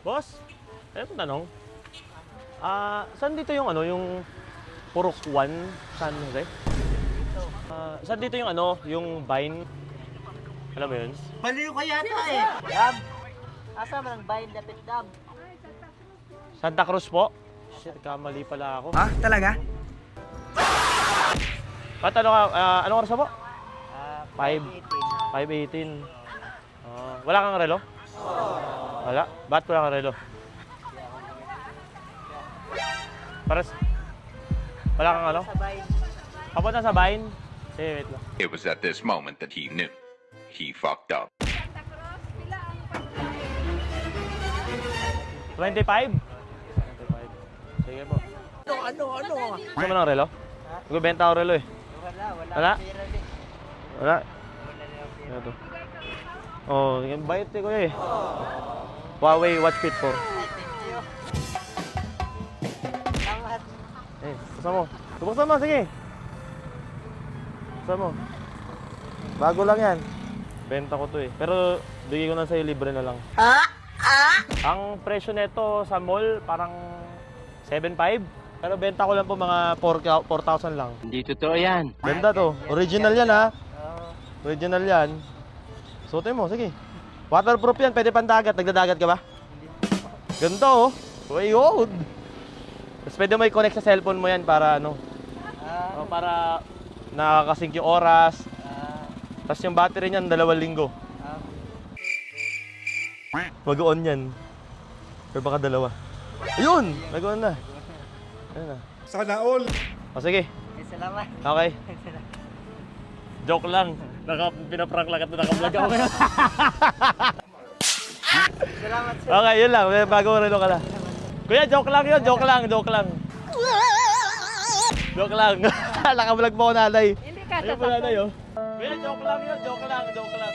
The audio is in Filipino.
Boss, eto tanong. Saan dito yung yung Purok 1 San Jose? Saan dito yung yung Vine? Alam mo yun? Baliw ka yata eh. Dam. Asa man ang bayan dapit dam? Santa Cruz po? Shit, kamali pala ako. Ah, talaga? At anong oras na po? 5:18. 5:18. Wala kang relo? Wala? Ba't wala kang relo? Wala kang Sa bayan. Papunta sa Vine? Sige, wait lang. It was at this moment that he knew. He fucked up. 25? 25. Sige po. Ano? Gusto mo ng relo? Magbibenta ako relo eh. Wala. Wala? Pera din. Wala? Wala na yung pera. Ito. Oh, yung bayot ko eh. Huawei Watch Fit 4. Ay, thank you. Salamat. Buksan mo. Buksan mo, sige. Buksan mo. Bago lang yan. Benta ko to eh. Pero bigay ko na sa'yo, libre na lang. Ang presyo nito sa mall parang 7.5. Pero benta ko lang po mga 4,000 lang. Hindi totoo yan. Ganda to. Original yan ha. Oo. Original yan. Suotin mo, sige. Waterproof yan, pwede pandagat. Nagdadagat ka ba? Ganda oh. Uy, yun. Tapos pwede mo i-connect sa cellphone mo yan para para nakakasync yung oras. Tapos yung battery niyan, 2 linggo. Mag-on yan. Pero baka 2. Ayun! Nag-on na. Ayun na. Sana all. O sige. Salamat. Okay. Joke lang. Pinaprank lang at nakablog ako ngayon. Salamat sir. Okay, yun lang. Bago relo ka na. Kuya, joke lang yun. Joke lang. Joke lang. Joke lang. Nakablog mo ako nanay. Hindi ka Ayun po nanay oh. Kuya, joke lang yun. Joke lang. Joke lang.